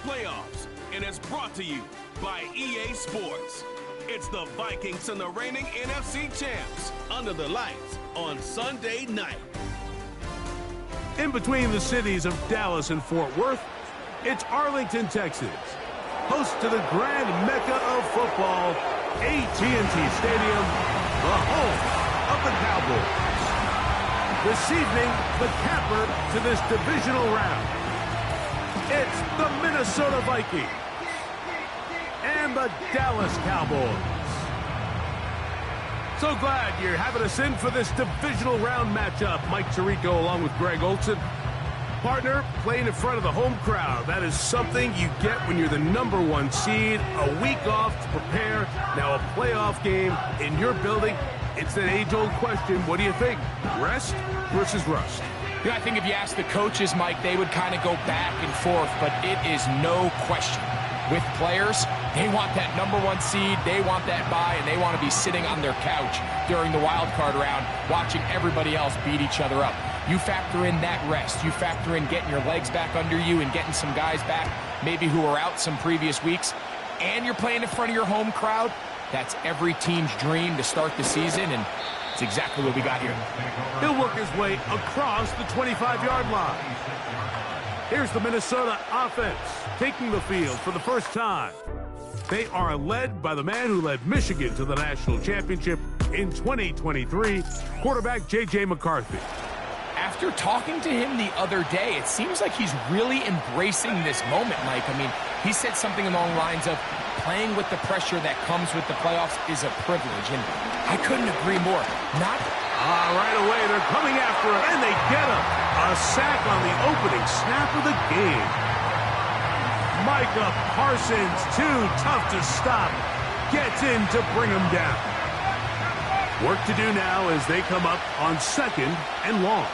playoffs, and it's brought to you by EA Sports. It's the Vikings and the reigning NFC champs under the lights on Sunday night. In between the cities of Dallas and Fort Worth, it's Arlington, Texas, host to the grand mecca of football, AT&T Stadium, the home of the Cowboys. This evening, the capper to this divisional round. It's the Minnesota Vikings and the Dallas Cowboys. So glad you're having us in for this divisional round matchup. Mike Tirico along with Greg Olson. Partner, playing in front of the home crowd. That is something you get when you're the #1 seed. A week off to prepare. Now a playoff game in your building. It's an age-old question. What do you think? Rest versus rust? You know, I think if you ask the coaches, Mike, they would kind of go back and forth, but it is no question. With players, they want that #1 seed, they want that bye, and they want to be sitting on their couch during the wild card round watching everybody else beat each other up. You factor in that rest. You factor in getting your legs back under you and getting some guys back, maybe who were out some previous weeks, and you're playing in front of your home crowd. That's every team's dream to start the season, and it's exactly what we got here. He'll work his way across the 25-yard line. Here's the Minnesota offense taking the field for the first time. They are led by the man who led Michigan to the national championship in 2023, quarterback J.J. McCarthy. After talking to him the other day, it seems like he's really embracing this moment, Mike. I mean, he said something along the lines of playing with the pressure that comes with the playoffs is a privilege, and I couldn't agree more. Right away, they're coming after him, and they get him. A sack on the opening snap of the game. Micah Parsons, too tough to stop, gets in to bring him down. Work to do now as they come up on 2nd and long.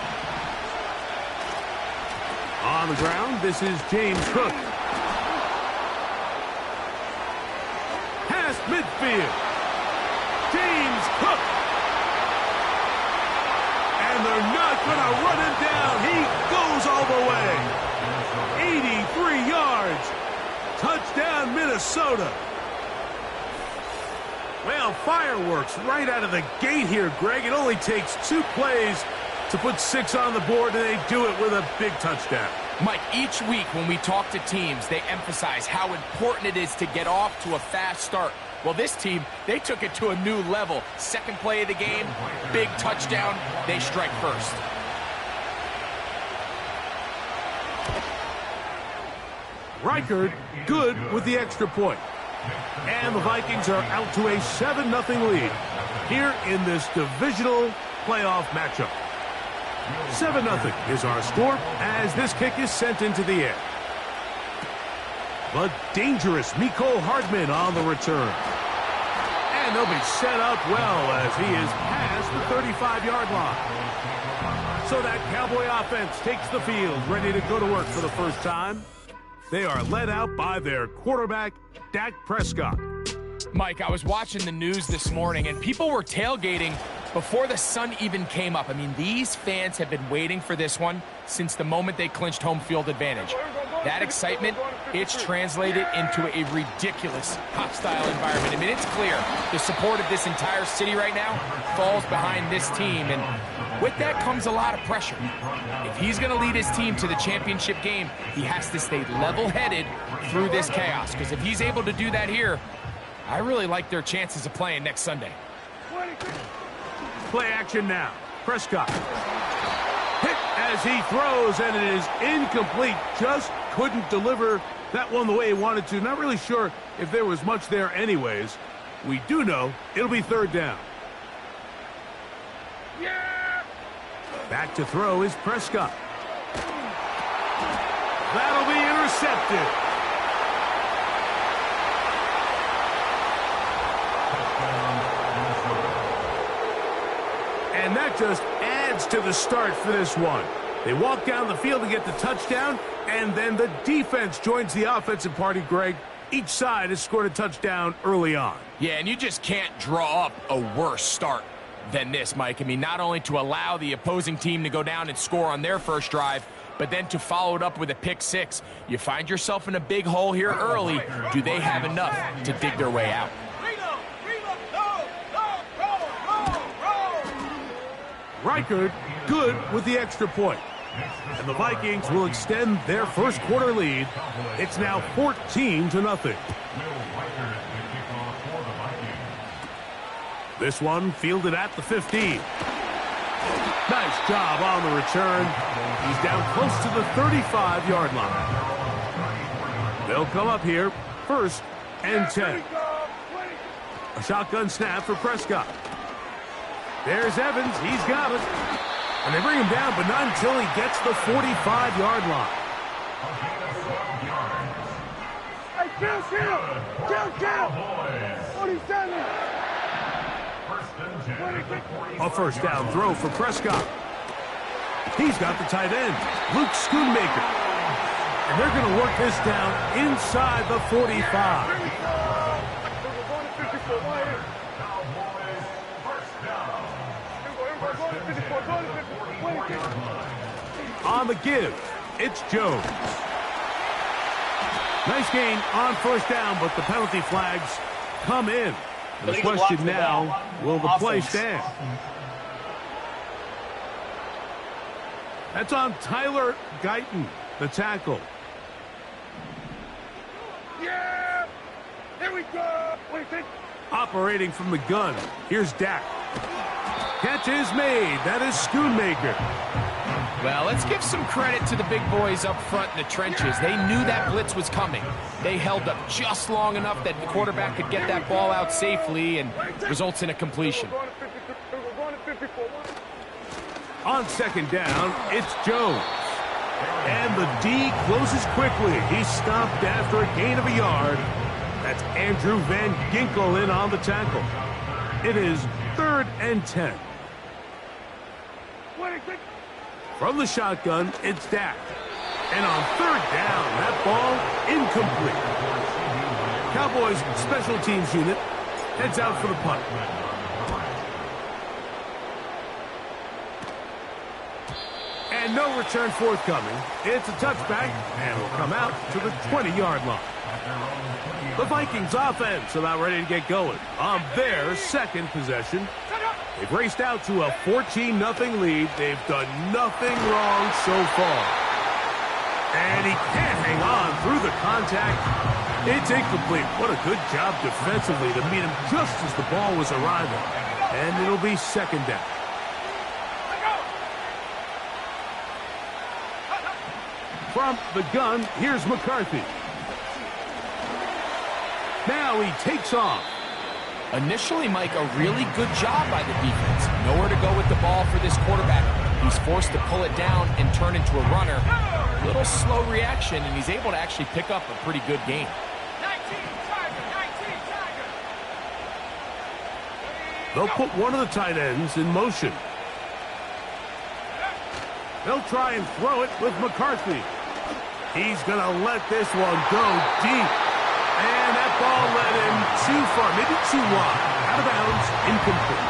On the ground, this is James Cook. Past midfield. James Cook. And they're not going to run him down. He goes all the way. 83 yards. Touchdown, Minnesota. Well, fireworks right out of the gate here, Greg. It only takes 2 plays to put 6 on the board, and they do it with a big touchdown. Mike, each week when we talk to teams, they emphasize how important it is to get off to a fast start. Well, this team, they took it to a new level. 2nd play of the game, big touchdown, they strike first. Reichard, good with the extra point. And the Vikings are out to a 7-0 lead here in this divisional playoff matchup. 7-0 is our score as this kick is sent into the air. But dangerous Mecole Hardman on the return. And they'll be set up well as he is past the 35-yard line. So that Cowboy offense takes the field, ready to go to work for the first time. They are led out by their quarterback, Dak Prescott. Mike, I was watching the news this morning, and people were tailgating before the sun even came up. I mean, these fans have been waiting for this one since the moment they clinched home field advantage. That excitement, it's translated into a ridiculous hostile environment. I mean, it's clear the support of this entire city right now falls behind this team, and with that comes a lot of pressure. If he's going to lead his team to the championship game, he has to stay level-headed through this chaos, because if he's able to do that here, I really like their chances of playing next Sunday. Play action now. Prescott. Hit as he throws, and it is incomplete. Just couldn't deliver that one the way he wanted to. Not really sure if there was much there anyways. We do know it'll be 3rd down. Back to throw is Prescott. That'll be intercepted. And that just adds to the start for this one. They walk down the field to get the touchdown, and then the defense joins the offensive party, Greg. Each side has scored a touchdown early on. Yeah, and you just can't draw up a worse start than this, Mike. I mean, not only to allow the opposing team to go down and score on their first drive, but then to follow it up with a pick six. You find yourself in a big hole here early. Do they have enough to dig their way out? Reichard good with the extra point. And the Vikings will extend their first quarter lead. It's now 14-0. This one fielded at the 15. Nice job on the return. He's down close to the 35-yard line. They'll come up here, 1st and 10. A shotgun snap for Prescott. There's Evans. He's got it. And they bring him down, but not until he gets the 45-yard line. Hey, kill! 47! A first down throw for Prescott. He's got the tight end, Luke Schoonmaker. And they're going to work this down inside the 45. On the give, it's Jones. Nice gain on first down, but the penalty flags come in. The question now, will the play stand? That's on Tyler Guyton, the tackle. Yeah! Here we go! Operating from the gun, here's Dak. Catch is made. That is Schoonmaker. Well, let's give some credit to the big boys up front in the trenches. They knew that blitz was coming. They held up just long enough that the quarterback could get that ball out safely and results in a completion. On second down, it's Jones. And the D closes quickly. He's stopped after a gain of a yard. That's Andrew Van Ginkel in on the tackle. It is 3rd and 10. From the shotgun, it's Dak. And on 3rd down, that ball incomplete. Cowboys special teams unit heads out for the punt. And no return forthcoming. It's a touchback, and will come out to the 20-yard line. The Vikings offense about ready to get going on their second possession. They've raced out to a 14-0 lead. They've done nothing wrong so far. And he can't hang on through the contact. It's incomplete. What a good job defensively to meet him just as the ball was arriving. And it'll be 2nd down. From the gun, here's McCarthy. Now he takes off. Initially, Mike, a really good job by the defense. Nowhere to go with the ball for this quarterback. He's forced to pull it down and turn into a runner. A little slow reaction, and he's able to actually pick up a pretty good gain. 19 Tiger! They'll put one of the tight ends in motion. They'll try and throw it with McCarthy. He's going to let this one go deep. And that ball led him too far, maybe too wide. Out of bounds, incomplete.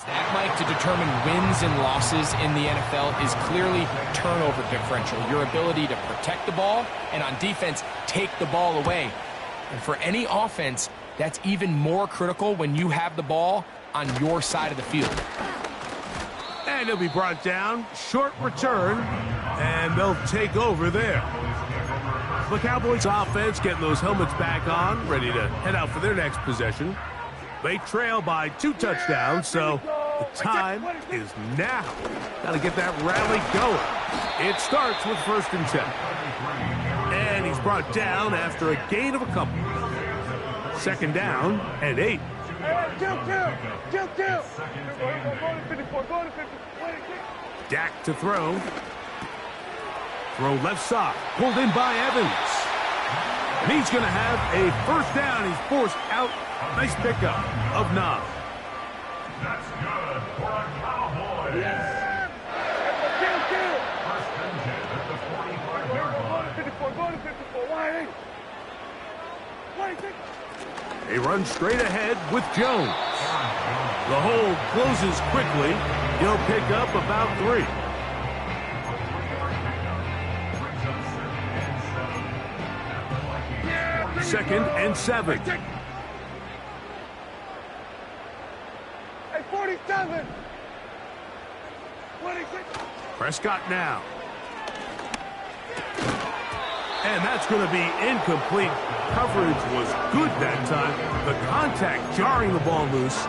That, Mike, to determine wins and losses in the NFL is clearly turnover differential. Your ability to protect the ball and on defense, take the ball away. And for any offense, that's even more critical when you have the ball on your side of the field. And he'll be brought down. Short return. And they'll take over there. The Cowboys offense getting those helmets back on, ready to head out for their next possession. They trail by 2 touchdowns, so the time is now. Got to get that rally going. It starts with 1st and 10. And he's brought down after a gain of a couple. 2nd down and 8. Kill. Go to 54, go to 54. Dak to throw. Throw left side. Pulled in by Evans. And he's going to have a first down. He's forced out. Nice pickup of 9. That's good for a Cowboys. Yeah. Kill. First and 10 at the 45-yard line. Go to 54. Why? They run straight ahead with Jones. The hold closes quickly. He'll pick up about 3. Second and 7. Hey, 47. 26. Prescott now. And that's going to be incomplete. Coverage was good that time. The contact jarring the ball loose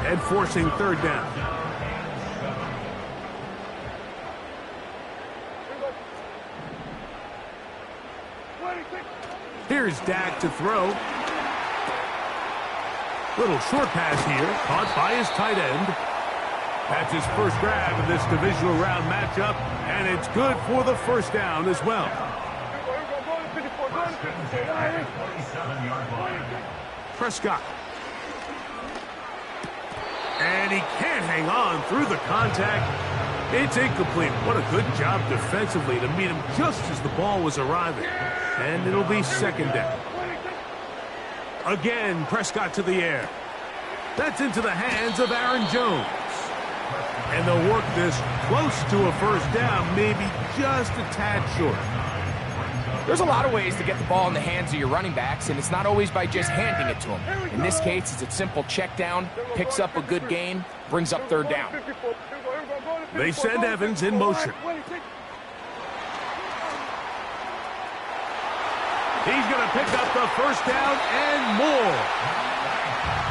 and forcing 3rd down. Here's Dak to throw. Little short pass here, caught by his tight end. That's his first grab of this divisional round matchup, and it's good for the first down as well. Prescott. And he can't hang on through the contact. It's incomplete. What a good job defensively to meet him just as the ball was arriving. And it'll be 2nd down. Again, Prescott to the air. That's into the hands of Aaron Jones. And they'll work this close to a first down, maybe just a tad short. There's a lot of ways to get the ball in the hands of your running backs, and it's not always by just handing it to them. In this case, it's a simple check down, picks up a good gain, brings up 3rd down. They send Evans in motion. He's going to pick up the first down and more.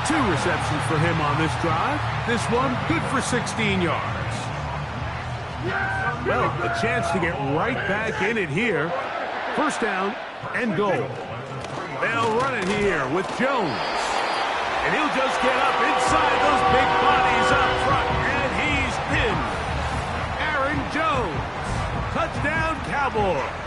2 receptions for him on this drive. This one good for 16 yards. Well, a chance to get right back in it here. First down and goal. They'll run it here with Jones. And he'll just get up inside those big bodies up front. And he's pinned. Aaron Jones. Touchdown, Cowboys.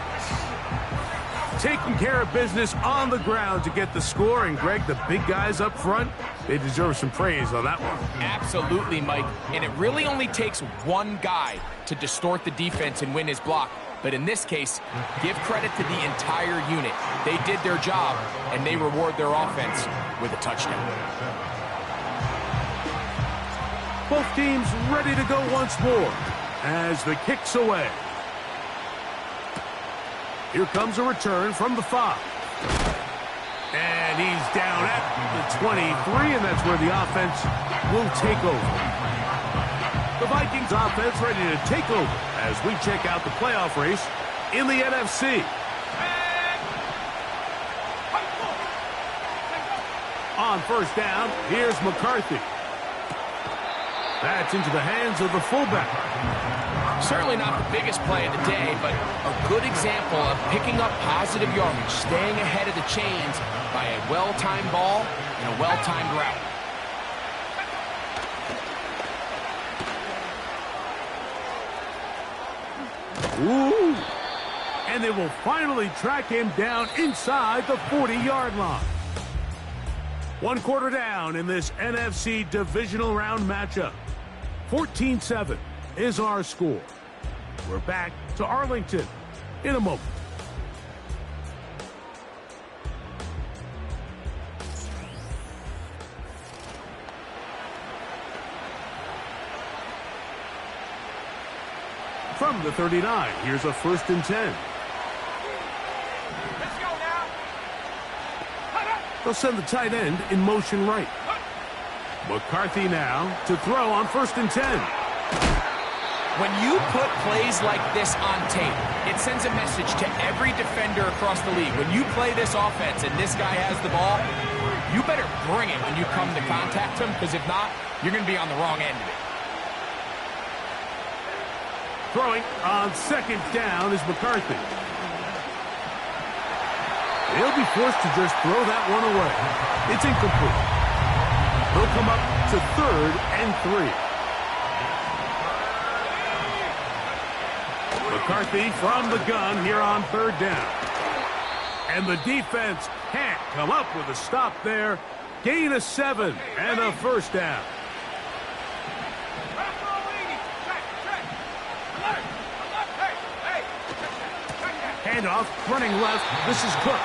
Taking care of business on the ground to get the score. And, Greg, the big guys up front, they deserve some praise on that one. Absolutely, Mike. And it really only takes one guy to distort the defense and win his block. But in this case, give credit to the entire unit. They did their job, and they reward their offense with a touchdown. Both teams ready to go once more as the kick's away. Here comes a return from the 5. And he's down at the 23, and that's where the offense will take over. The Vikings offense ready to take over as we check out the playoff race in the NFC. On first down, here's McCarthy. That's into the hands of the fullback. Certainly not the biggest play of the day, but a good example of picking up positive yardage, staying ahead of the chains by a well-timed ball and a well-timed route. Ooh. And they will finally track him down inside the 40-yard line. 1 quarter down in this NFC Divisional Round matchup. 14-7 is our score. We're back to Arlington in a moment. From the 39, here's a 1st and 10. Let's go now. They'll send the tight end in motion right. McCarthy now to throw on 1st and 10. When you put plays like this on tape, it sends a message to every defender across the league. When you play this offense and this guy has the ball, you better bring it when you come to contact him, because if not, you're going to be on the wrong end of it. Throwing on 2nd down is McCarthy. He'll be forced to just throw that one away. It's incomplete. They'll come up to 3rd and 3. McCarthy from the gun here on 3rd down. And the defense can't come up with a stop there. Gain of 7 and a 1st down. Handoff, running left. This is Cook.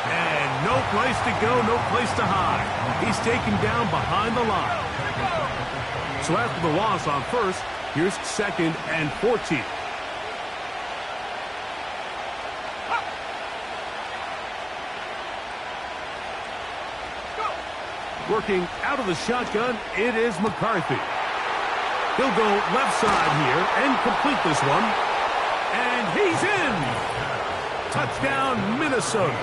And no place to go, no place to hide. He's taken down behind the line. So after the loss on 1st, here's 2nd and 14. Working out of the shotgun, it is McCarthy. He'll go left side here and complete this one. And he's in! Touchdown, Minnesota.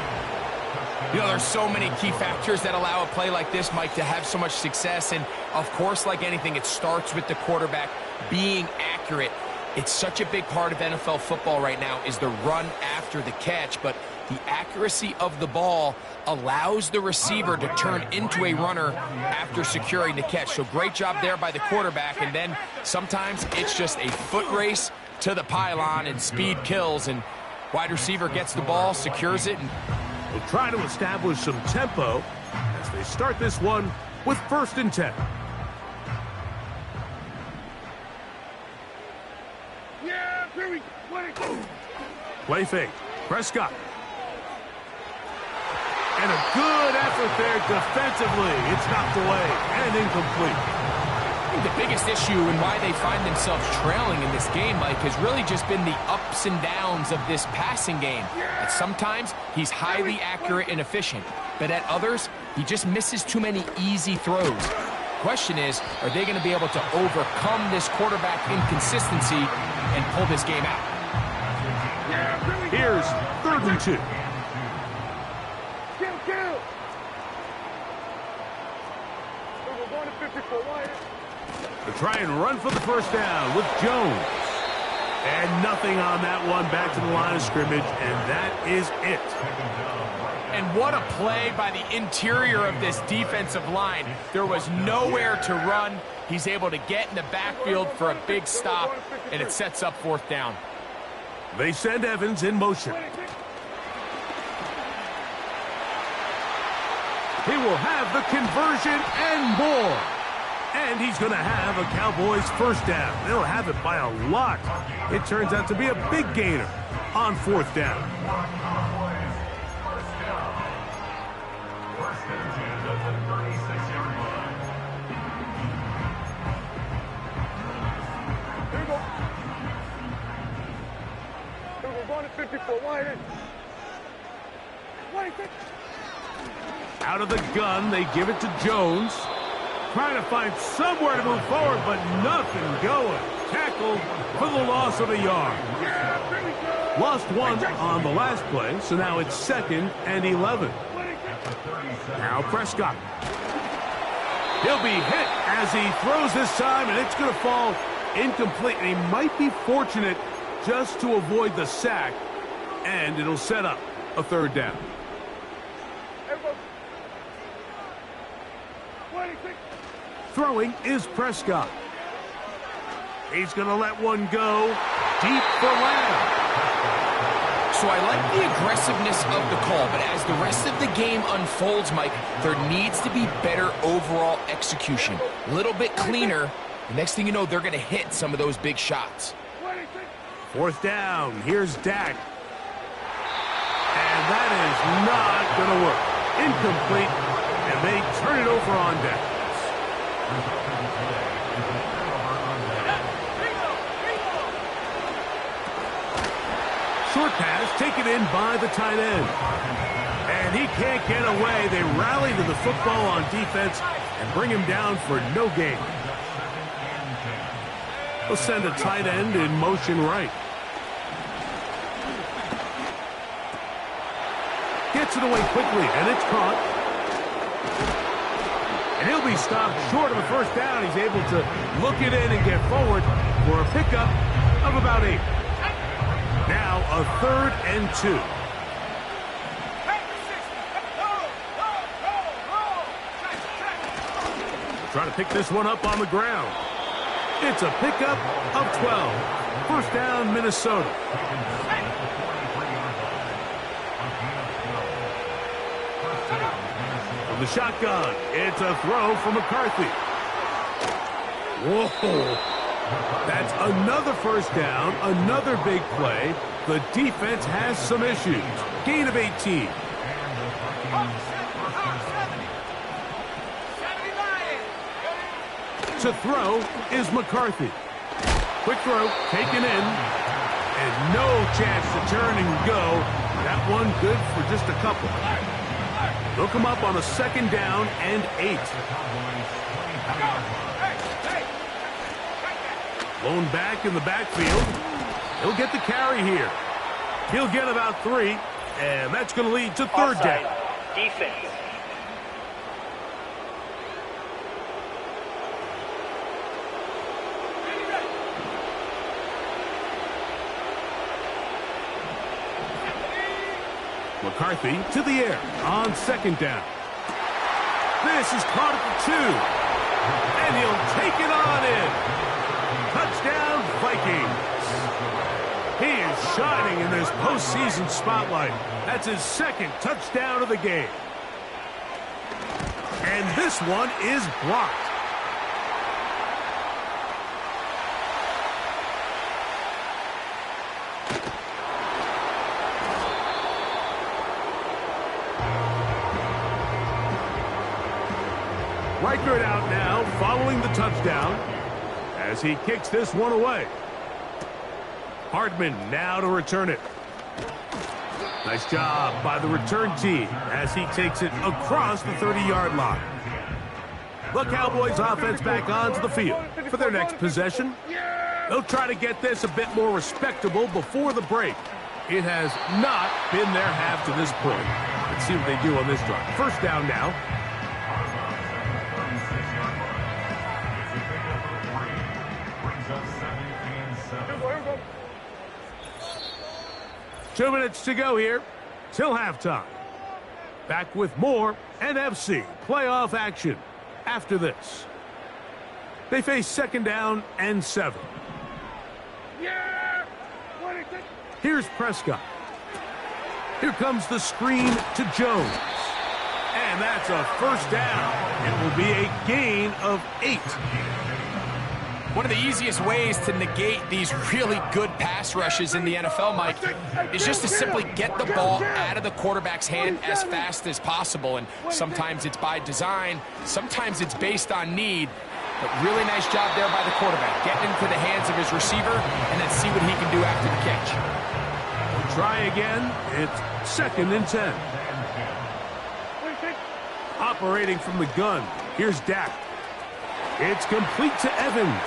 You know, there's so many key factors that allow a play like this, Mike, to have so much success. And, of course, like anything, it starts with the quarterback being accurate. It's such a big part of NFL football right now is the run after the catch. But the accuracy of the ball allows the receiver to turn into a runner after securing the catch. So great job there by the quarterback. And then sometimes it's just a foot race to the pylon and speed kills. And wide receiver gets the ball, secures it. And will try to establish some tempo as they start this one with 1st and 10. Play fake. Prescott. And a good effort there defensively. It's knocked away and incomplete. I think the biggest issue and why they find themselves trailing in this game, Mike, has really just been the ups and downs of this passing game. At sometimes, he's highly accurate and efficient, but at others, he just misses too many easy throws. Question is, are they going to be able to overcome this quarterback inconsistency and pull this game out? Here's 3rd and 2. They try and run for the 1st down with Jones. And nothing on that one. Back to the line of scrimmage, and that is it. And what a play by the interior of this defensive line. There was nowhere to run. He's able to get in the backfield for a big stop, and it sets up 4th down. They send Evans in motion. He will have the conversion and more. And he's going to have a Cowboys 1st down. They'll have it by a lot. It turns out to be a big gainer on 4th down. Out of the gun, they give it to Jones. Trying to find somewhere to move forward, but nothing going. Tackled for the loss of a yard. Lost 1 on the last play, so now it's 2nd and 11. Now Prescott. He'll be hit as he throws this time, and it's going to fall incomplete. And he might be fortunate just to avoid the sack, and it'll set up a 3rd down. Throwing is Prescott. He's going to let one go deep for Lamb. So I like the aggressiveness of the call, but as the rest of the game unfolds, Mike, there needs to be better overall execution. A little bit cleaner. The next thing you know, they're going to hit some of those big shots. 4th down. Here's Dak. And that is not going to work. Incomplete. And they turn it over on Dak. Short pass taken in by the tight end. And he can't get away. They rally to the football on defense and bring him down for no gain. They'll send a tight end in motion right. Gets it away quickly, and it's caught. And he'll be stopped short of a 1st down. He's able to look it in and get forward for a pickup of about 8. Now a 3rd and 2. Trying to pick this one up on the ground. It's a pickup of 12. First down, Minnesota. From the shotgun, it's a throw for McCarthy. Whoa. That's another first down, another big play. The defense has some issues. Gain of 18. To throw is McCarthy. Quick throw, taken in, and no chance to turn and go. That one good for just a couple. They'll come up on a second down and 8. Blown back in the backfield. He'll get the carry here. He'll get about 3, and that's going to lead to third down. Defense. McCarthy to the air on second down. This is caught at the 2. And he'll take it on in. Touchdown, Vikings. He is shining in this postseason spotlight. That's his second touchdown of the game. And this one is blocked. Reichert out now, following the touchdown, as he kicks this one away. Hardman now to return it. Nice job by the return team as he takes it across the 30-yard line. The Cowboys offense back onto the field for their next possession. They'll try to get this a bit more respectable before the break. It has not been their half to this point. Let's see what they do on this drive. First down now. 2 minutes to go here till halftime. Back with more NFC playoff action after this. They face second down and 7. Here's Prescott. Here comes the screen to Jones. And that's a first down. It will be a gain of 8. One of the easiest ways to negate these really good pass rushes in the NFL, Mike, is just to simply get the ball out of the quarterback's hand as fast as possible. And sometimes it's by design, sometimes it's based on need. But really nice job there by the quarterback, getting into the hands of his receiver and then see what he can do after the catch. We'll try again. It's second and 10. Operating from the gun, here's Dak. It's complete to Evans.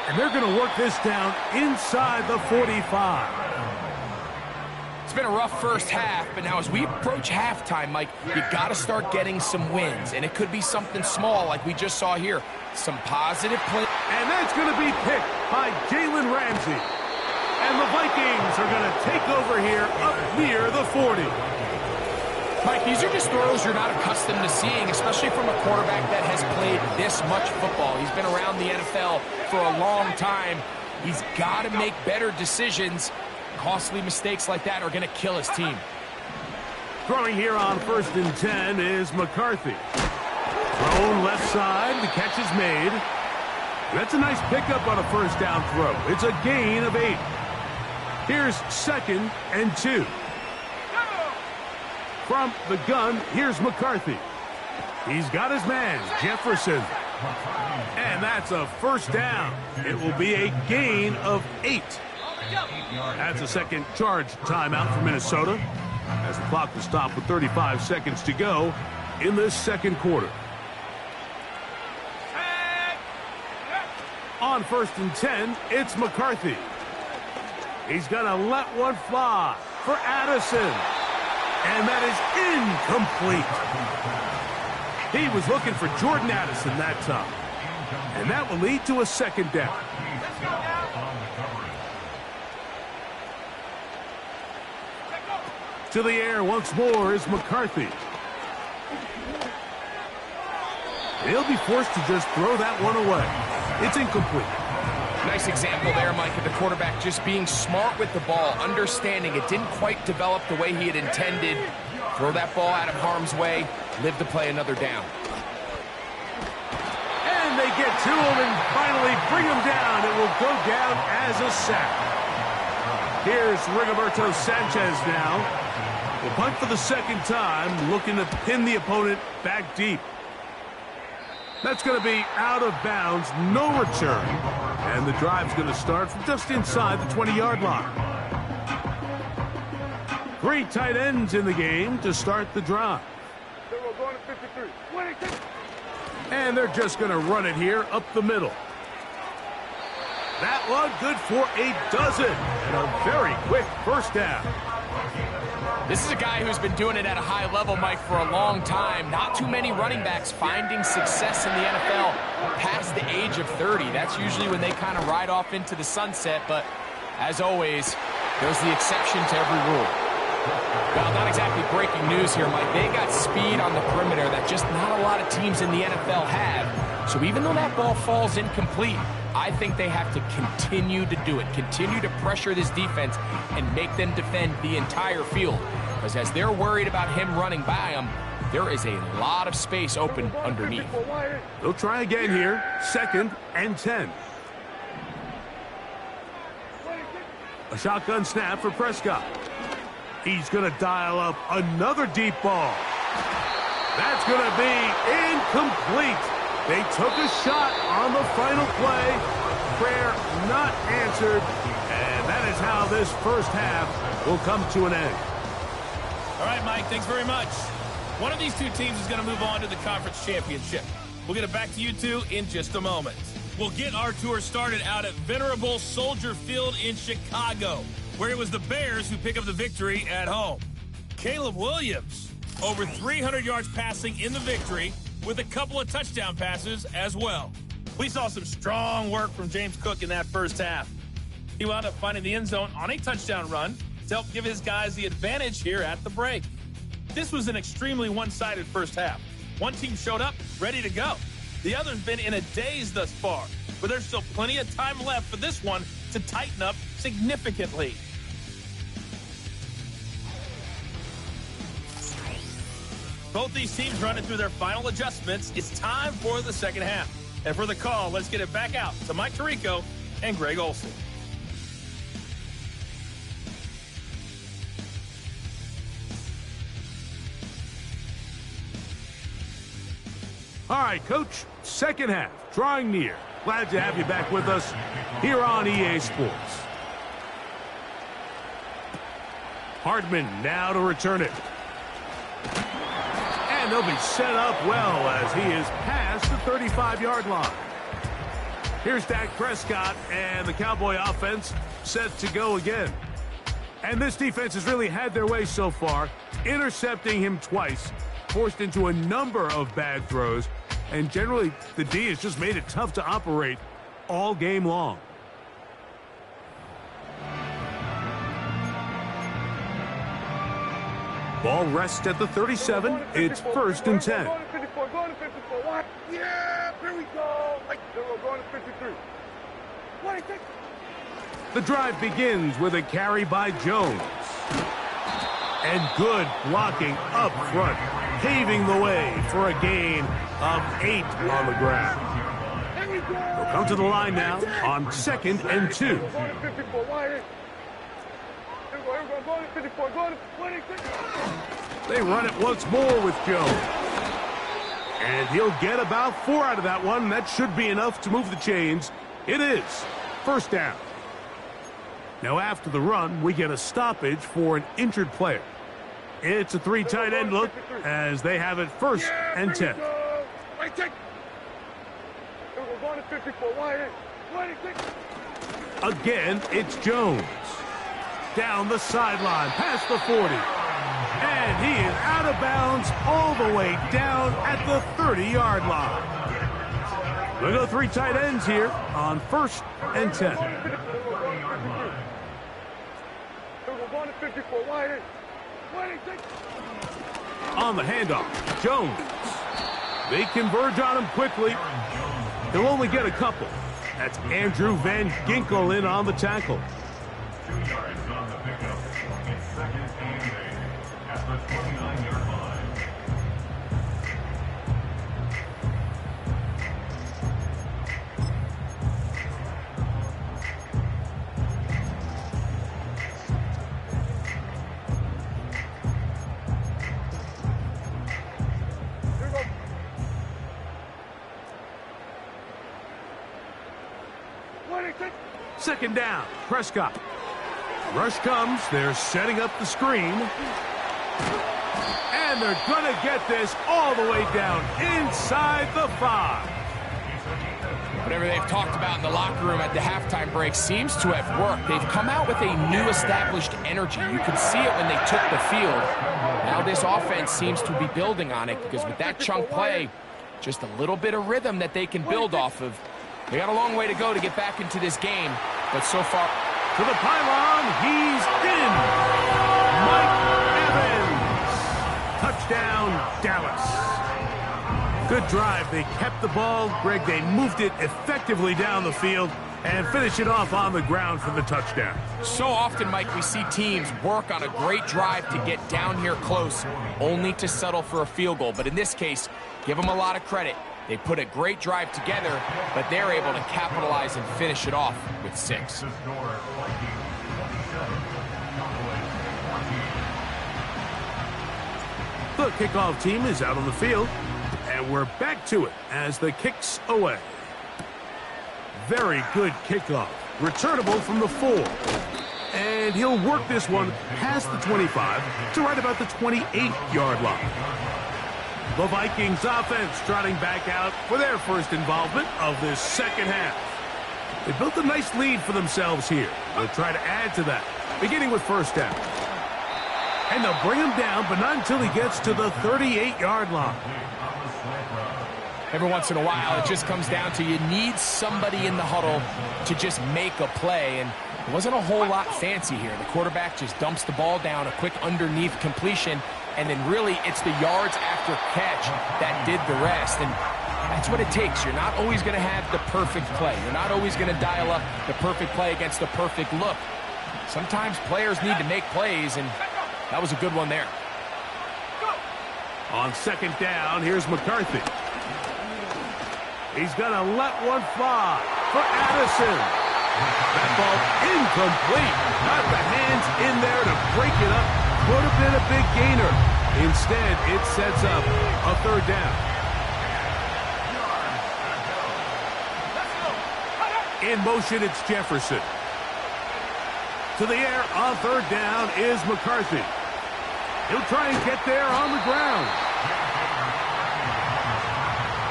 And they're going to work this down inside the 45. It's been a rough first half, but now as we approach halftime, Mike, you got to start getting some wins. And it could be something small like we just saw here. Some positive play. And that's going to be picked by Jalen Ramsey. And the Vikings are going to take over here up near the 40. Mike, these are just throws you're not accustomed to seeing, especially from a quarterback that has played this much football. He's been around the NFL for a long time. He's got to make better decisions. Costly mistakes like that are going to kill his team. Throwing here on first and 10 is McCarthy. Thrown left side, the catch is made. That's a nice pickup on a first down throw. It's a gain of 8. Here's second and 2. From the gun, here's McCarthy. He's got his man, Jefferson. And that's a first down. It will be a gain of 8. That's a second charge timeout for Minnesota as the clock will stop with 35 seconds to go in this second quarter. On first and 10, it's McCarthy. He's going to let one fly for Addison. And that is incomplete. He was looking for Jordan Addison that time. And that will lead to a second down. To the air once more is McCarthy. They'll be forced to just throw that one away. It's incomplete. Nice example there, Mike, of the quarterback just being smart with the ball, understanding it didn't quite develop the way he had intended. Throw that ball out of harm's way, live to play another down. And they get to him and finally bring him down. It will go down as a sack. Here's Rigoberto Sanchez now. Will punt for the second time, looking to pin the opponent back deep. That's going to be out of bounds, no return. And the drive's going to start from just inside the 20-yard line. 3 tight ends in the game to start the drive. Going to 53. And they're just going to run it here up the middle. That one good for a dozen. And a very quick first down. This is a guy who's been doing it at a high level, Mike, for a long time. Not too many running backs finding success in the NFL past the age of 30. That's usually when they kind of ride off into the sunset. But as always, there's the exception to every rule. Well, not exactly breaking news here, Mike. They got speed on the perimeter that just not a lot of teams in the NFL have. So even though that ball falls incomplete, I think they have to continue to do it, continue to pressure this defense and make them defend the entire field. Because as they're worried about him running by them, there is a lot of space open underneath. They'll try again here, 2nd and 10. A shotgun snap for Prescott. He's going to dial up another deep ball. That's going to be incomplete. They took a shot on the final play. Prayer not answered. And that is how this first half will come to an end. All right, Mike, thanks very much. One of these two teams is going to move on to the conference championship. We'll get it back to you two in just a moment. We'll get our tour started out at venerable Soldier Field in Chicago, where it was the Bears who pick up the victory at home. Caleb Williams, over 300 yards passing in the victory, with a couple of touchdown passes as well. We saw some strong work from James Cook in that first half. He wound up finding the end zone on a touchdown run to help give his guys the advantage here at the break. This was an extremely one-sided first half. One team showed up ready to go. The other's been in a daze thus far, but there's still plenty of time left for this one to tighten up significantly. Both these teams running through their final adjustments. It's time for the second half. And for the call, let's get it back out to Mike Tirico and Greg Olsen. All right, Coach, second half, drawing near. Glad to have you back with us here on EA Sports. Hardman now to return it. And they'll be set up well as he is past the 35-yard line. Here's Dak Prescott and the Cowboy offense set to go again. And this defense has really had their way so far, intercepting him twice, forced into a number of bad throws, and generally the D has just made it tough to operate all game long. Ball rests at the 37. It's 1st and 10. Going to 54. Going to 54. What? Yeah, here we go. Going to 53. What is it? The drive begins with a carry by Jones. And good blocking up front, paving the way for a gain of 8 on the ground. Here we go. They'll come to the line now on 2nd and 2. Going to 54. Why? Here we go. Going to 54. Going to 26. They run it once more with Jones. And he'll get about 4 out of that one. That should be enough to move the chains. It is. 1st down. Now after the run, we get a stoppage for an injured player. It's a 3 tight end look as they have it 1st and 10. Right, take. Here we go. Going to 54. Why? 26. Again, it's Jones. Down the sideline, past the 40. And he is out of bounds all the way down at the 30-yard line. We'll go 3 tight ends here on 1st and 10. Going to 54. Why? 26. On the handoff, Jones. They converge on him quickly. He'll only get a couple. That's Andrew Van Ginkel in on the tackle. 2 yards on the pickup. It's 2nd and 8 at the 29-yard line. Second down, Prescott. Rush comes, they're setting up the screen. And they're going to get this all the way down inside the 5. Whatever they've talked about in the locker room at the halftime break seems to have worked. They've come out with a new established energy. You could see it when they took the field. Now this offense sees to be building on it because with that chunk play, just a little bit of rhythm that they can build off of. They got a long way to go to get back into this game, but so far... To the pylon, he's in! Mike Evans! Touchdown, Dallas. Good drive. They kept the ball. Greg, they moved it effectively down the field and finish it off on the ground for the touchdown. So often, Mike, we see teams work on a great drive to get down here close, only to settle for a field goal. But in this case, give them a lot of credit. They put a great drive together, but they're able to capitalize and finish it off with 6. The kickoff team is out on the field, and we're back to it as the kick's away. Very good kickoff. Returnable from the 4. And he'll work this one past the 25 to right about the 28-yard line. The Vikings offense trotting back out for their first involvement of this second half. They built a nice lead for themselves here. They'll try to add to that, beginning with first down. And they'll bring him down, but not until he gets to the 38-yard line. Every once in a while, it just comes down to you need somebody in the huddle to just make a play, and it wasn't a whole lot fancy here. The quarterback just dumps the ball down, a quick underneath completion, and then really it's the yards after catch that did the rest. And that's what it takes. You're not always going to have the perfect play. You're not always going to dial up the perfect play against the perfect look. Sometimes players need to make plays, and that was a good one there. On second down, here's McCarthy. He's going to let one fly for Addison. That ball incomplete. Got the hands in there to break it up. Would have been a big gainer. Instead, it sets up a third down. In motion, it's Jefferson. To the air on third down is McCarthy. He'll try and get there on the ground.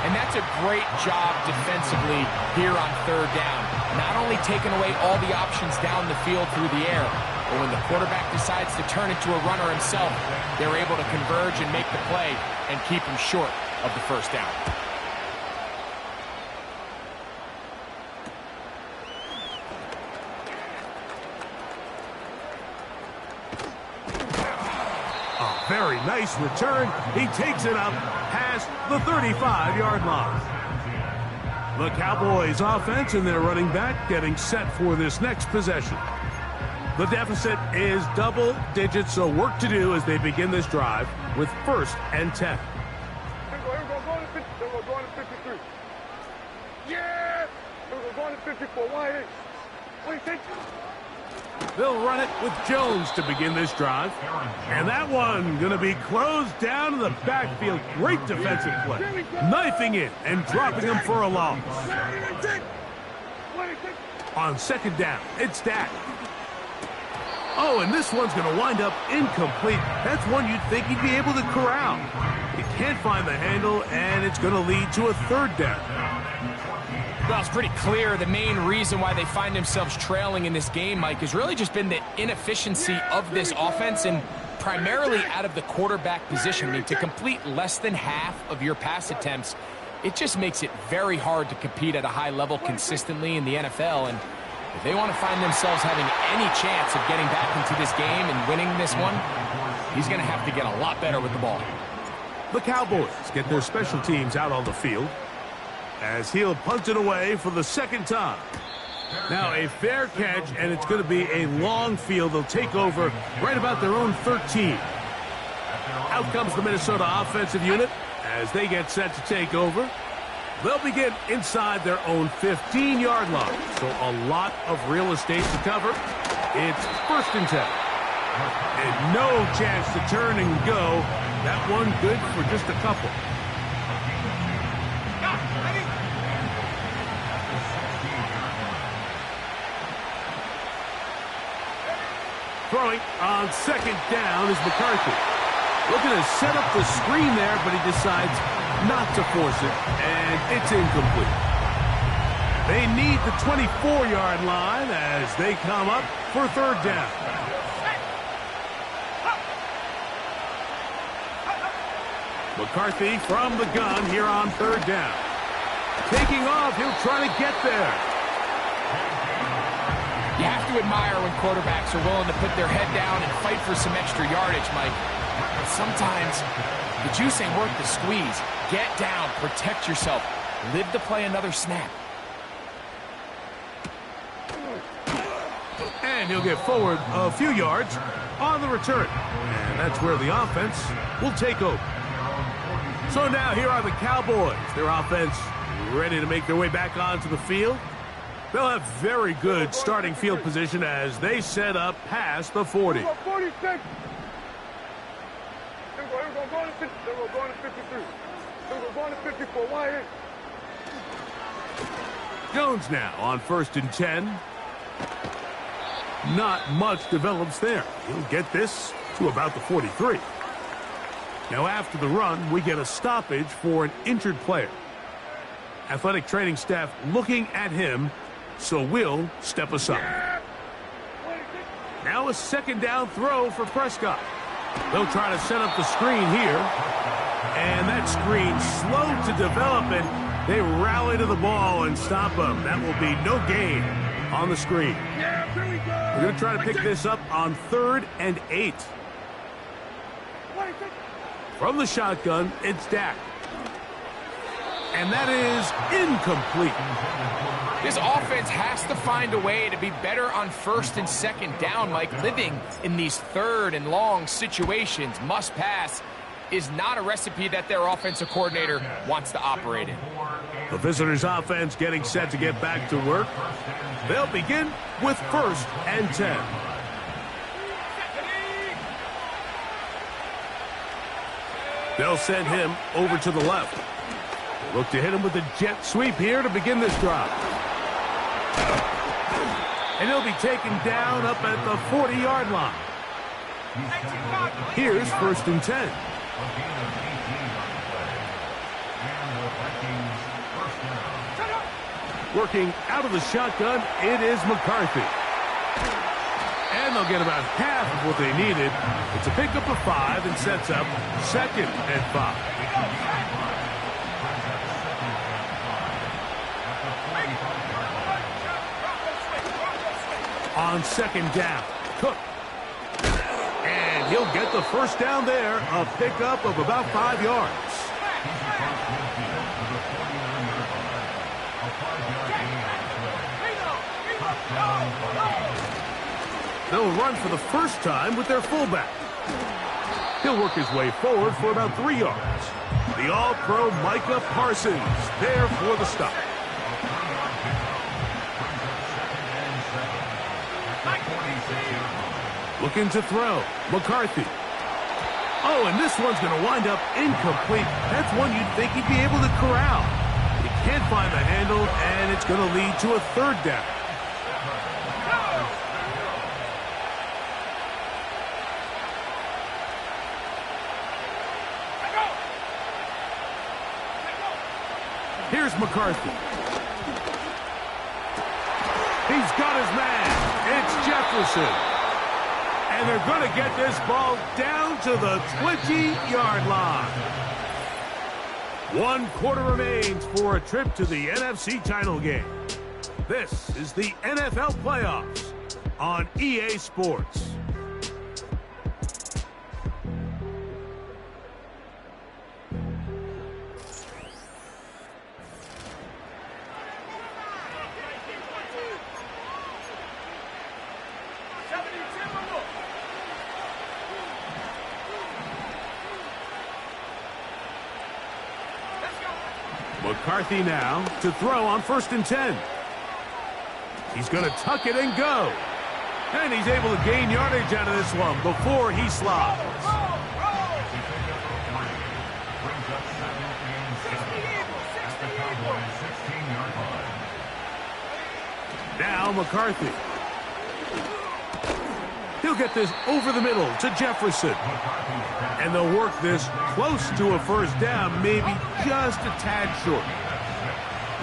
And that's a great job defensively here on third down. Not only taking away all the options down the field through the air, but when the quarterback decides to turn into a runner himself, they're able to converge and make the play and keep him short of the first down. Very nice return. He takes it up past the 35-yard line. The Cowboys offense and their running back getting set for this next possession. The deficit is double digits, so work to do as they begin this drive with 1st and 10. We're going to 53. Yeah! We're going to 54. Why is? What do you think? They'll run it with Jones to begin this drive. And that one going to be closed down in the backfield. Great defensive play. Knifing it and dropping him for a loss. On second down, it's Dak. Oh, and this one's going to wind up incomplete. That's one you'd think he'd be able to corral. He can't find the handle, and it's going to lead to a third down. Well, it's pretty clear the main reason why they find themselves trailing in this game, Mike, has really just been the inefficiency of this offense and primarily out of the quarterback position. I mean, to complete less than half of your pass attempts, it just makes it very hard to compete at a high level consistently in the NFL. And if they want to find themselves having any chance of getting back into this game and winning this one, he's going to have to get a lot better with the ball. The Cowboys get their special teams out on the field as he'll punt it away for the second time. Now a fair catch, and it's going to be a long field. They'll take over right about their own 13. Out comes the Minnesota offensive unit as they get set to take over. They'll begin inside their own 15-yard line. So a lot of real estate to cover. It's 1st and 10. And no chance to turn and go. That one good for just a couple. Throwing on 2nd down is McCarthy. Looking to set up the screen there, but he decides not to force it, and it's incomplete. They need the 24-yard line as they come up for 3rd down. McCarthy from the gun here on 3rd down. Taking off, he'll try to get there. You have to admire when quarterbacks are willing to put their head down and fight for some extra yardage, Mike. But sometimes the juice ain't worth the squeeze. Get down, protect yourself, live to play another snap. And he'll get forward a few yards on the return. And that's where the offense will take over. So now here are the Cowboys. Their offense ready to make their way back onto the field. They'll have very good starting field position as they set up past the 40. 46. Then we're going to 50. Then we're going to 53. Then we're going to 54. Wide. Jones now on 1st and 10. Not much develops there. He'll get this to about the 43. Now after the run, we get a stoppage for an injured player. Athletic training staff looking at him, so we'll step aside. Now a 2nd down throw for Prescott. They'll try to set up the screen here. And that screen slow to develop, and they rally to the ball and stop him. That will be no gain on the screen. We're going to try to pick this up on 3rd and 8. From the shotgun, it's Dak. And that is incomplete. This offense has to find a way to be better on 1st and 2nd down, Mike. Living in these 3rd and long situations, must pass, is not a recipe that their offensive coordinator wants to operate in. The visitors' offense getting set to get back to work. They'll begin with 1st and 10. They'll send him over to the left. Look to hit him with a jet sweep here to begin this drive. And he'll be taken down up at the 40-yard line. Here's 1st and 10. Working out of the shotgun, it is McCarthy. And they'll get about half of what they needed. It's a pickup of 5 and sets up 2nd and 5. On 2nd down, Cook. And he'll get the 1st down there, a pickup of about 5 yards. They'll run for the first time with their fullback. He'll work his way forward for about 3 yards. The All-Pro Micah Parsons there for the stop. Looking to throw. McCarthy. Oh, and this one's going to wind up incomplete. That's one you'd think he'd be able to corral. He can't find the handle, and it's going to lead to a 3rd down. Here's McCarthy. He's got his man. It's Jefferson. And they're going to get this ball down to the 20-yard line. 1 quarter remains for a trip to the NFC title game. This is the NFL playoffs on EA Sports. McCarthy now to throw on 1st and 10. He's going to tuck it and go. And he's able to gain yardage out of this one before he slides. Now McCarthy. He'll get this over the middle to Jefferson. And they'll work this close to a 1st down, maybe just a tad short.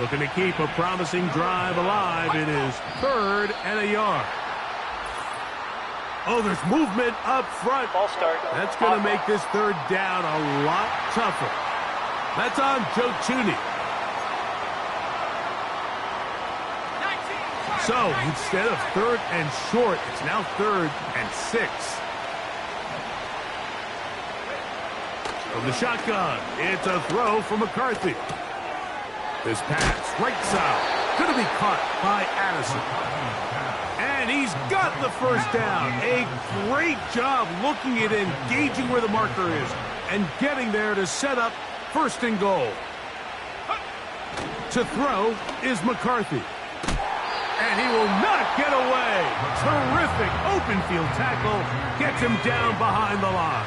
Looking to keep a promising drive alive. It is 3rd and a yard. Oh, there's movement up front. Ball start. That's going to make this 3rd down a lot tougher. That's on Joe Tooney. So instead of 3rd and short, it's now 3rd and 6. From the shotgun, it's a throw for McCarthy. This pass, right side, going to be caught by Addison. And he's got the 1st down. A great job looking at engaging where the marker is and getting there to set up 1st and goal. To throw is McCarthy. And he will not get away. Terrific open field tackle. Gets him down behind the line.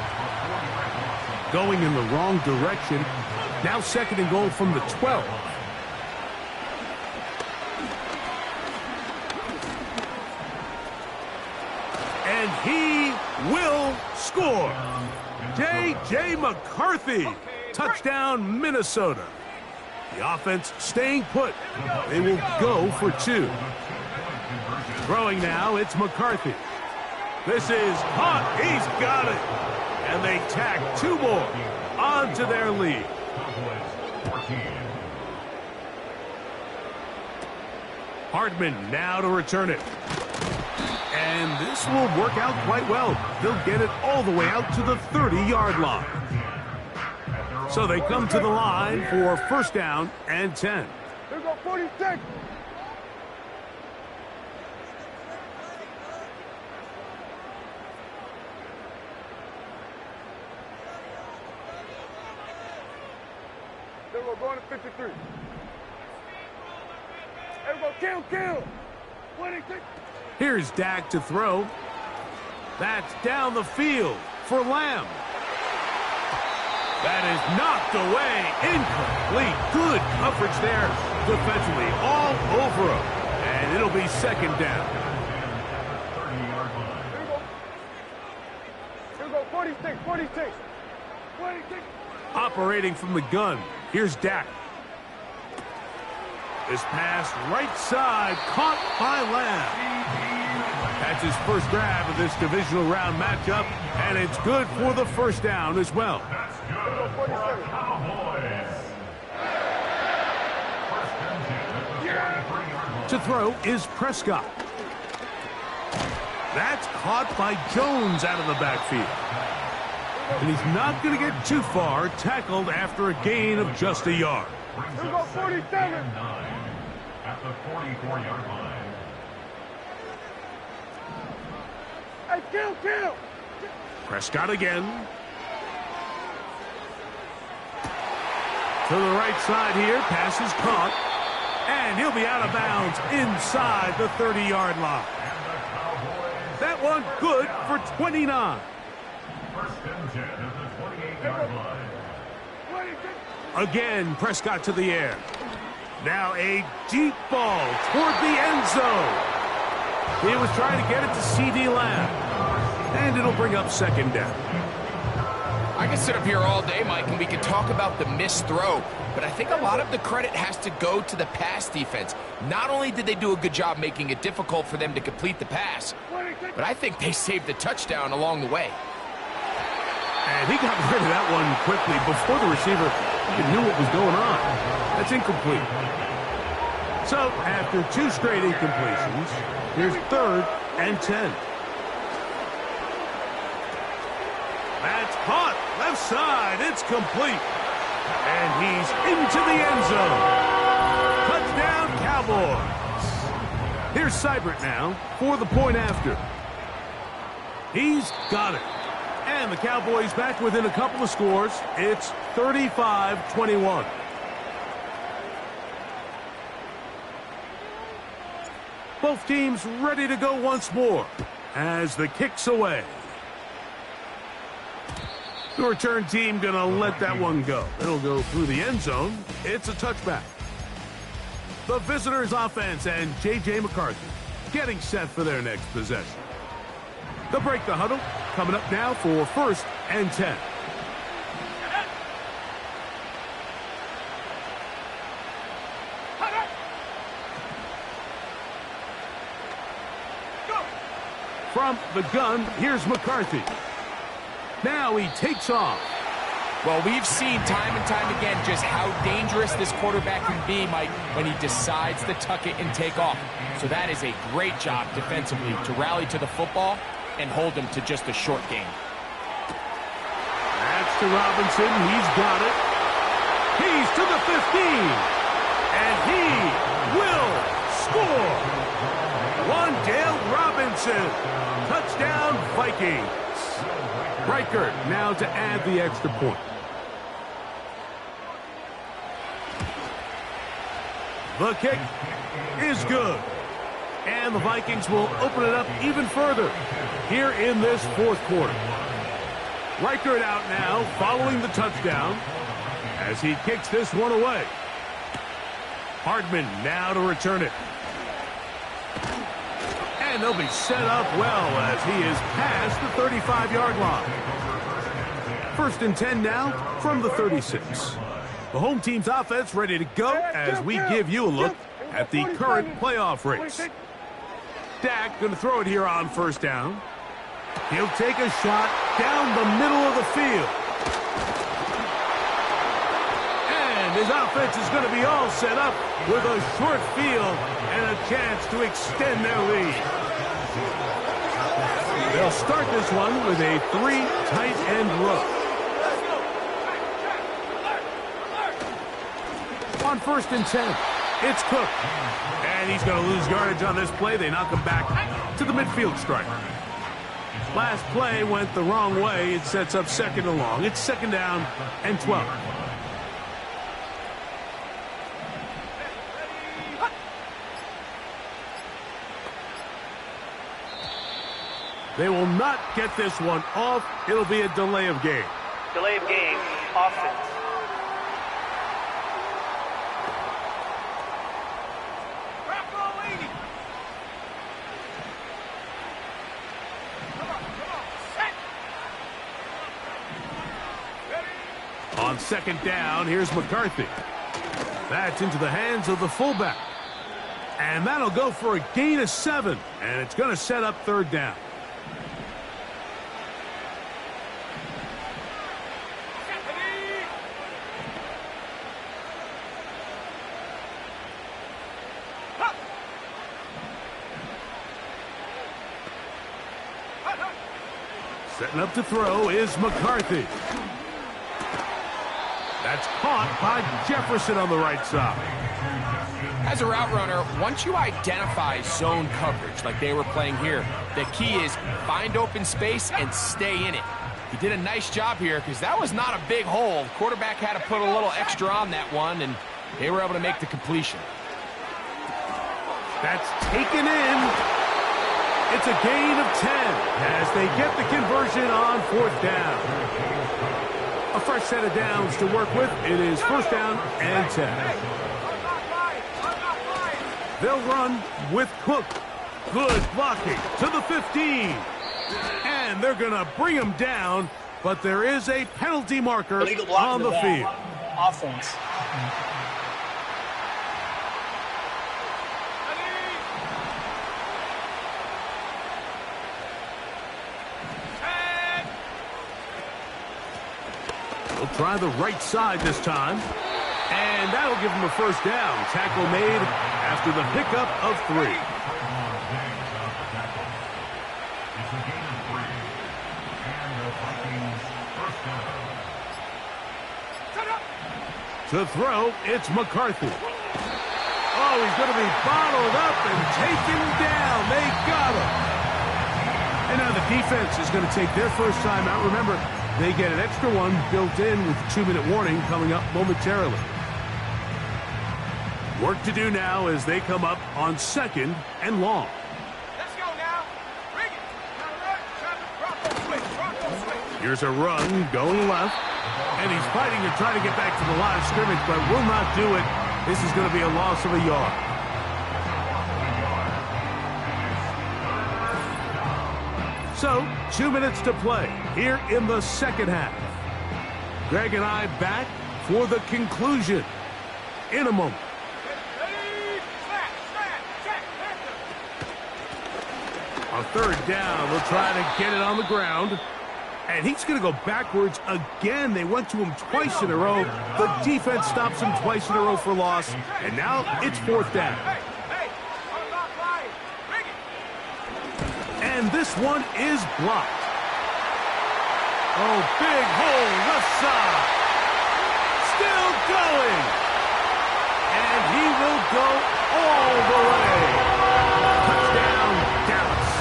Going in the wrong direction. Now 2nd and goal from the 12. And he will score. J.J. McCarthy. Touchdown, Minnesota. The offense staying put. They will go for 2. Throwing now, it's McCarthy. This is caught. He's got it. And they tack 2 more onto their lead. Hardman now to return it. And this will work out quite well. They'll get it all the way out to the 30-yard line. So they come to the line for 1st down and 10. Here go 46. Here we go, going to 53. Here we go, kill. 26. Here's Dak to throw. That's down the field for Lamb. That is knocked away. Incomplete. Good coverage there defensively. All over him. And it'll be 2nd down. Here we go, 46. Operating from the gun. Here's Dak. This pass right side caught by Lamb. That's his 1st grab of this divisional round matchup, and it's good for the 1st down as well. To throw is Prescott. That's caught by Jones out of the backfield. And he's not going to get too far, tackled after a gain of just a yard. Here go 47. At the 44-yard line. Hey, kill. Prescott again. To the right side here, pass is caught. And he'll be out of bounds inside the 30-yard line. That one good for 29. 1st and 10 at the 28-yard line. Again, Prescott to the air. Now a deep ball toward the end zone. He was trying to get it to C.D. Lamb. And it'll bring up 2nd down. I can sit up here all day, Mike, and we can talk about the missed throw, but I think a lot of the credit has to go to the pass defense. Not only did they do a good job making it difficult for them to complete the pass, but I think they saved the touchdown along the way. And he got rid of that one quickly before the receiver knew what was going on. That's incomplete. So after 2 straight incompletions, here's 3rd and 10. That's caught. Left side. It's complete. And he's into the end zone. Touchdown, Cowboys. Here's Seibert now for the point after. He's got it. And the Cowboys back within a couple of scores. It's 35-21. Both teams ready to go once more as the kick's away. The return team going to let that one go. It'll go through the end zone. It's a touchback. The visitors' offense and J.J. McCarthy getting set for their next possession. They'll break the huddle. Coming up now for 1st and 10. From the gun, here's McCarthy. Now he takes off. Well, we've seen time and time again just how dangerous this quarterback can be, Mike, when he decides to tuck it and take off. So that is a great job defensively to rally to the football and hold him to just a short gain. That's to Robinson. He's got it. He's to the 15. And he will score. Wan'Dale Robinson. Touchdown, Vikings. Reichert now to add the extra point. The kick is good. And the Vikings will open it up even further here in this 4th quarter. Reichert out now following the touchdown as he kicks this one away. Hardman now to return it. And they'll be set up well as he is past the 35-yard line. 1st and 10 now from the 36. The home team's offense ready to go as we give you a look at the current playoff race. Dak going to throw it here on 1st down. He'll take a shot down the middle of the field. And his offense is going to be all set up with a short field and a chance to extend their lead. They'll start this one with a 3 tight end rush. On 1st and 10, it's Cook. And he's going to lose yardage on this play. They knock him back to the midfield stripe. Last play went the wrong way. It sets up 2nd and long. It's 2nd down and 12. They will not get this one off. It'll be a delay of game. Delay of game, offense. On 2nd down, here's McCarthy. That's into the hands of the fullback. And that'll go for a gain of 7. And it's going to set up 3rd down. Setting up to throw is McCarthy. That's caught by Jefferson on the right side. As a route runner, once you identify zone coverage like they were playing here, the key is find open space and stay in it. He did a nice job here because that was not a big hole. The quarterback had to put a little extra on that one, and they were able to make the completion. That's taken in. It's a gain of 10 as they get the conversion on 4th down. A fresh set of downs to work with. It is 1st down and 10. They'll run with Cook. Good blocking to the 15. And they're going to bring him down, but there is a penalty marker on the field. Offense. They'll try the right side this time. And that'll give them a 1st down. Tackle made after the pickup of 3. To throw, it's McCarthy. Oh, he's going to be bottled up and taken down. They got him. And now the defense is going to take their first time out. Remember, they get an extra one built in with a 2-minute warning coming up momentarily. Work to do now as they come up on 2nd and long. Let's go now. Bring it. Here's a run going left. And he's fighting to try to get back to the line of scrimmage, but will not do it. This is going to be a loss of a yard. So, 2 minutes to play here in the second half. Greg and I back for the conclusion in a moment. On 3rd down, they'll try to get it on the ground. And he's going to go backwards again. They went to him twice in a row. The defense stops him twice in a row for loss. And now it's 4th down. And this one is blocked. Oh, big hole left side. Still going. And he will go all the way. Touchdown, Dallas.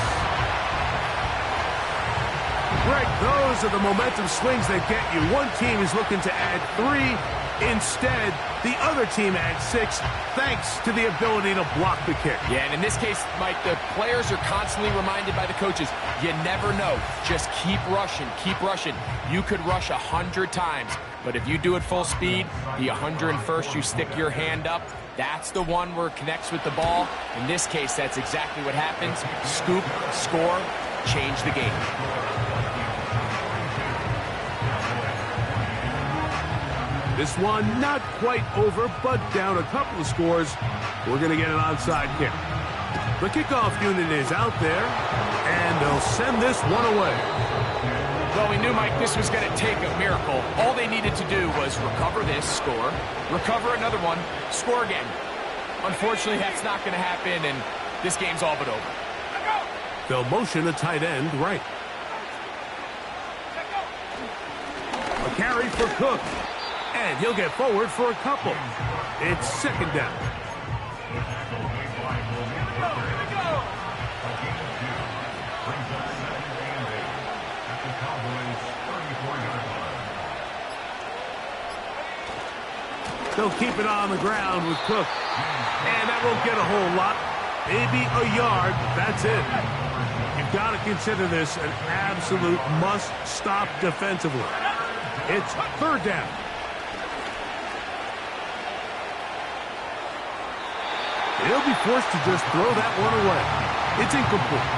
Greg, those are the momentum swings that get you. One team is looking to add 3. Instead, the other team adds 6, thanks to the ability to block the kick. Yeah, and in this case, Mike, the players are constantly reminded by the coaches, you never know. Just keep rushing, keep rushing. You could rush 100 times, but if you do it full speed, the 101st you stick your hand up, that's the one where it connects with the ball. In this case, that's exactly what happens. Scoop, score, change the game. This one not quite over, but down a couple of scores. We're going to get an onside kick. The kickoff unit is out there, and they'll send this one away. Well, we knew, Mike, this was going to take a miracle. All they needed to do was recover this, score, recover another one, score again. Unfortunately, that's not going to happen, and this game's all but over. They'll motion a tight end right. A carry for Cook. And he'll get forward for a couple. It's 2nd down. They'll keep it on the ground with Cook. And that won't get a whole lot. Maybe a yard. That's it. You've got to consider this an absolute must-stop defensively. It's 3rd down. He'll be forced to just throw that one away. It's incomplete.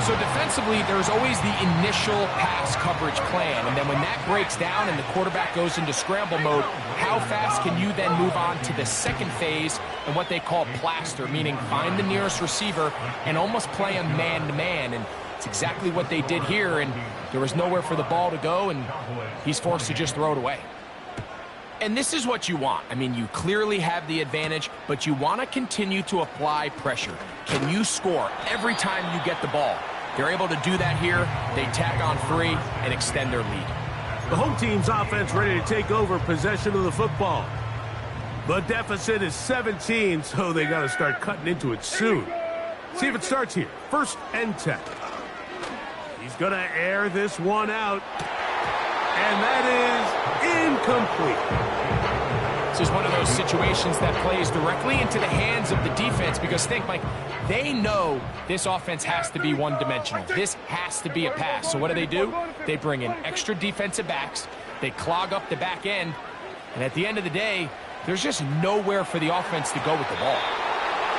So defensively, there's always the initial pass coverage plan, and then when that breaks down and the quarterback goes into scramble mode, how fast can you then move on to the second phase and what they call plaster, meaning find the nearest receiver and almost play a man-to-man, and it's exactly what they did here, and there was nowhere for the ball to go, and he's forced to just throw it away. And this is what you want. I mean, you clearly have the advantage, but you want to continue to apply pressure. Can you score every time you get the ball? They're able to do that here. They tack on 3 and extend their lead. The home team's offense ready to take over possession of the football. The deficit is 17, so they got to start cutting into it soon. See if it starts here. 1st and 10. He's going to air this one out. And that is incomplete. This is one of those situations that plays directly into the hands of the defense because think, Mike, they know this offense has to be one-dimensional. This has to be a pass. So what do? They bring in extra defensive backs. They clog up the back end. And at the end of the day, there's just nowhere for the offense to go with the ball.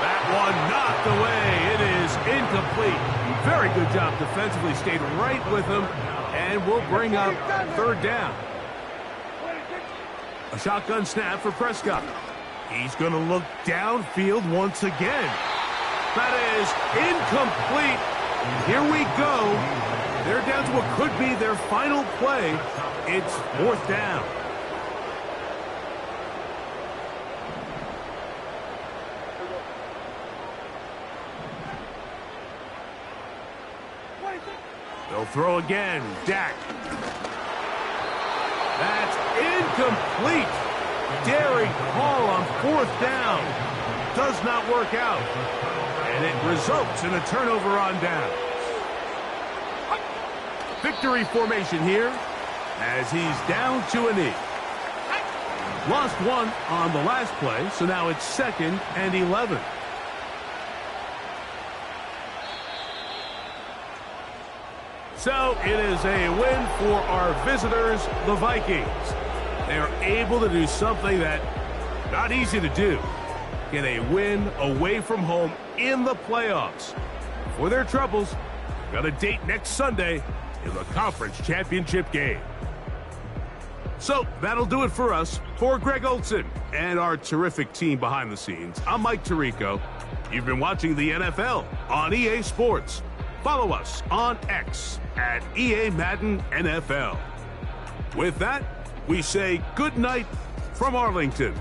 That one knocked away. It is incomplete. Very good job defensively. Stayed right with him. And we'll bring up 3rd down. A shotgun snap for Prescott. He's going to look downfield once again. That is incomplete. Here we go. They're down to what could be their final play. It's 4th down. They'll throw again. Dak. That's incomplete. Daring call on 4th down. Does not work out. And it results in a turnover on downs. Victory formation here as he's down to a knee. Lost one on the last play, so now it's 2nd and 11. So it is a win for our visitors, the Vikings. They are able to do something that not easy to do. Get a win away from home in the playoffs. For their troubles, got a date next Sunday in the conference championship game. So that'll do it for us. For Greg Olson and our terrific team behind the scenes, I'm Mike Tirico. You've been watching the NFL on EA Sports. Follow us on X at EA Madden NFL. With that, we say good night from Arlington.